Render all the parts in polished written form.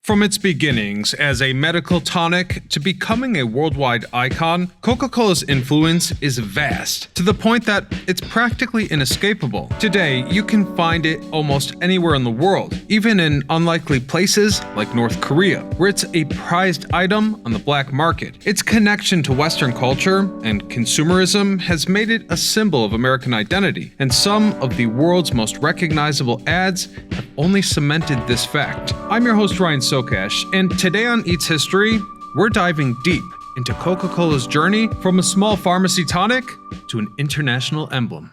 From its beginnings as a medical tonic to becoming a worldwide icon, Coca-Cola's influence is vast, to the point that it's practically inescapable. Today, you can find it almost anywhere in the world, even in unlikely places like North Korea, where it's a prized item on the black market. Its connection to Western culture and consumerism has made it a symbol of American identity, and some of the world's most recognizable ads have only cemented this fact. I'm your host, Ryan Socash, and today on Eats History, we're diving deep into Coca-Cola's journey from a small pharmacy tonic to an international emblem.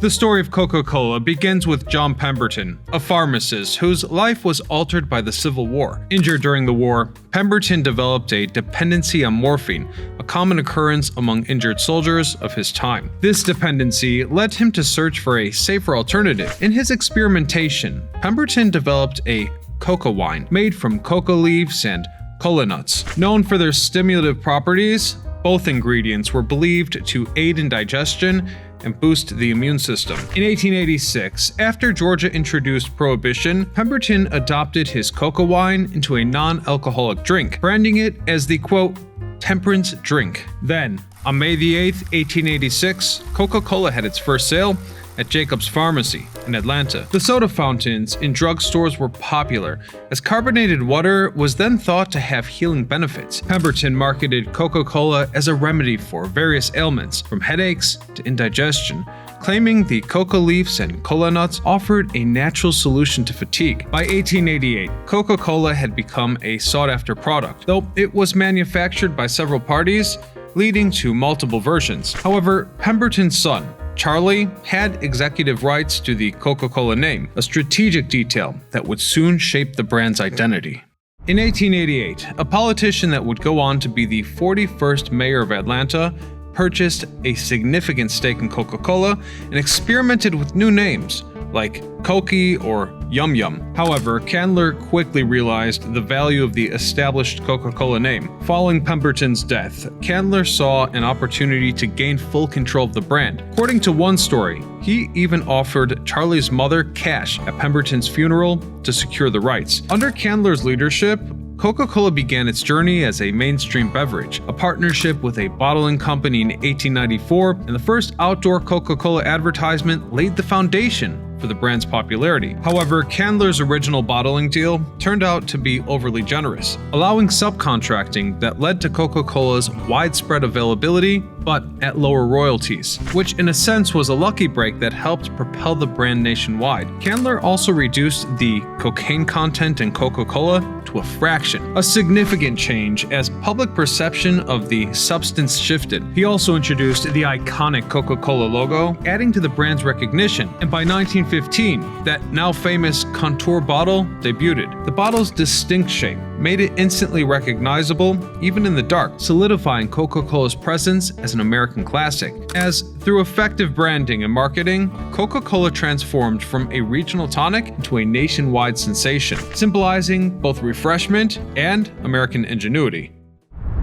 The story of Coca-Cola begins with John Pemberton, a pharmacist whose life was altered by the Civil War. Injured during the war, Pemberton developed a dependency on morphine, a common occurrence among injured soldiers of his time. This dependency led him to search for a safer alternative. In his experimentation, Pemberton developed a coca wine made from coca leaves and cola nuts. Known for their stimulative properties, both ingredients were believed to aid in digestion and boost the immune system. In 1886, after Georgia introduced Prohibition, Pemberton adopted his coca wine into a non-alcoholic drink, branding it as the, quote, temperance drink. Then, on May the 8th, 1886, Coca-Cola had its first sale at Jacob's Pharmacy in Atlanta. The soda fountains in drugstores were popular, as carbonated water was then thought to have healing benefits. Pemberton marketed Coca-Cola as a remedy for various ailments, from headaches to indigestion, claiming the coca leaves and cola nuts offered a natural solution to fatigue. By 1888, Coca-Cola had become a sought-after product, though it was manufactured by several parties, leading to multiple versions. However, Pemberton's son, Charlie, had executive rights to the Coca-Cola name, a strategic detail that would soon shape the brand's identity. In 1888, a politician that would go on to be the 41st mayor of Atlanta purchased a significant stake in Coca-Cola and experimented with new names like Cokie or Yum Yum. However, Candler quickly realized the value of the established Coca-Cola name. Following Pemberton's death, Candler saw an opportunity to gain full control of the brand. According to one story, he even offered Charlie's mother cash at Pemberton's funeral to secure the rights. Under Candler's leadership, Coca-Cola began its journey as a mainstream beverage. A partnership with a bottling company in 1894, and the first outdoor Coca-Cola advertisement laid the foundation for the brand's popularity. However, Candler's original bottling deal turned out to be overly generous, allowing subcontracting that led to Coca-Cola's widespread availability, but at lower royalties, which in a sense was a lucky break that helped propel the brand nationwide. Candler also reduced the cocaine content in Coca-Cola to a fraction, a significant change as public perception of the substance shifted. He also introduced the iconic Coca-Cola logo, adding to the brand's recognition, and by 1915, that now famous contour bottle debuted. The bottle's distinct shape made it instantly recognizable, even in the dark, solidifying Coca-Cola's presence as an American classic. As through effective branding and marketing, Coca-Cola transformed from a regional tonic into a nationwide sensation, symbolizing both refreshment and American ingenuity.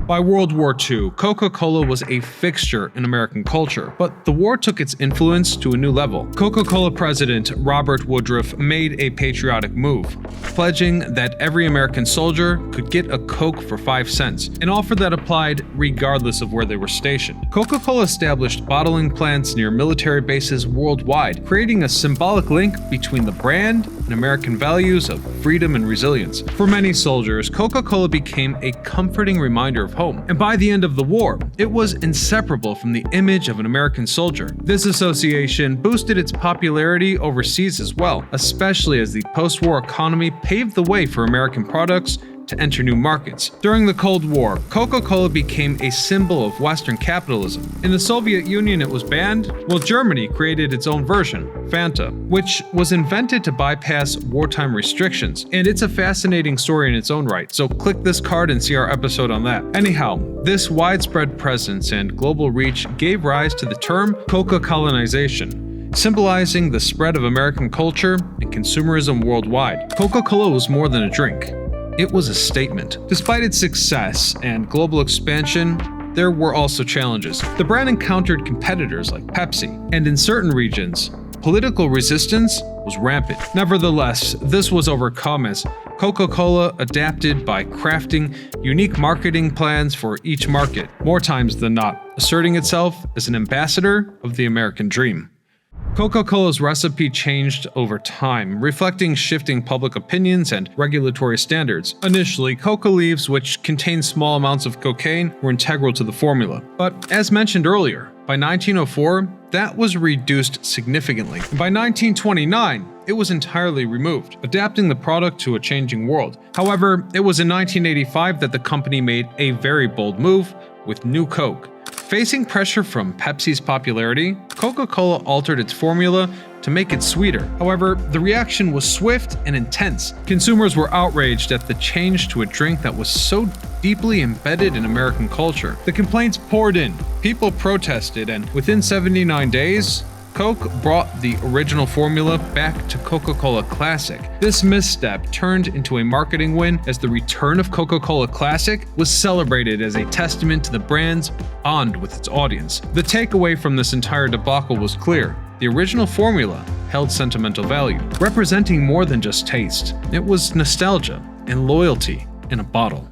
By World War II, Coca-Cola was a fixture in American culture, but the war took its influence to a new level. Coca-Cola President Robert Woodruff made a patriotic move, pledging that every American soldier could get a Coke for 5 cents, an offer that applied regardless of where they were stationed. Coca-Cola established bottling plants near military bases worldwide, creating a symbolic link between the brand and American values of freedom and resilience. For many soldiers, Coca-Cola became a comforting reminder of home, and by the end of the war, it was inseparable from the image of an American soldier. This association boosted its popularity overseas as well, especially as the post-war economy paved the way for American products to enter new markets. During the Cold War, Coca-Cola became a symbol of Western capitalism. In the Soviet Union, it was banned, while Germany created its own version, Fanta, which was invented to bypass wartime restrictions. And it's a fascinating story in its own right, so click this card and see our episode on that. Anyhow, this widespread presence and global reach gave rise to the term Coca-Colonization, symbolizing the spread of American culture and consumerism worldwide. Coca-Cola was more than a drink. It was a statement. Despite its success and global expansion, there were also challenges. The brand encountered competitors like Pepsi, and in certain regions, political resistance was rampant. Nevertheless, this was overcome as Coca-Cola adapted by crafting unique marketing plans for each market, more times than not, asserting itself as an ambassador of the American dream. Coca-Cola's recipe changed over time, reflecting shifting public opinions and regulatory standards. Initially, coca leaves, which contained small amounts of cocaine, were integral to the formula. But as mentioned earlier, by 1904, that was reduced significantly, and by 1929, it was entirely removed, adapting the product to a changing world. However, it was in 1985 that the company made a very bold move with New Coke. Facing pressure from Pepsi's popularity, Coca-Cola altered its formula to make it sweeter. However, the reaction was swift and intense. Consumers were outraged at the change to a drink that was so deeply embedded in American culture. The complaints poured in, people protested, and within 79 days, Coke brought the original formula back to Coca-Cola Classic. This misstep turned into a marketing win as the return of Coca-Cola Classic was celebrated as a testament to the brand's bond with its audience. The takeaway from this entire debacle was clear. The original formula held sentimental value, representing more than just taste. It was nostalgia and loyalty in a bottle.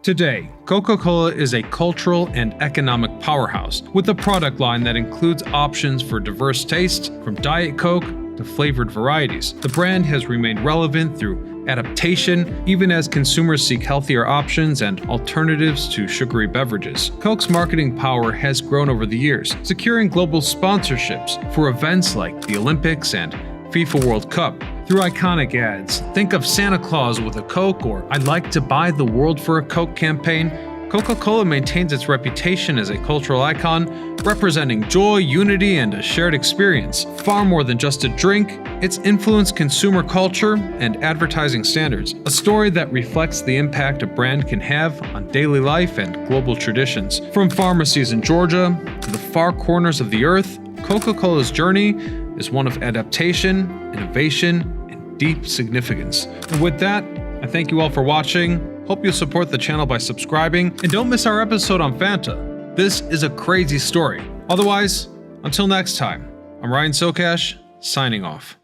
Today, Coca-Cola is a cultural and economic powerhouse, with a product line that includes options for diverse tastes, from Diet Coke to flavored varieties. The brand has remained relevant through adaptation, even as consumers seek healthier options and alternatives to sugary beverages. Coke's marketing power has grown over the years, securing global sponsorships for events like the Olympics and FIFA World Cup. Through iconic ads, think of Santa Claus with a Coke or I'd like to buy the world for a Coke campaign, Coca-Cola maintains its reputation as a cultural icon, representing joy, unity, and a shared experience. Far more than just a drink, it's influenced consumer culture and advertising standards, a story that reflects the impact a brand can have on daily life and global traditions. From pharmacies in Georgia to the far corners of the earth, Coca-Cola's journey is one of adaptation, innovation, and deep significance. And with that, I thank you all for watching. Hope you'll support the channel by subscribing, and don't miss our episode on Fanta. This is a crazy story. Otherwise, until next time, I'm Ryan Socash, signing off.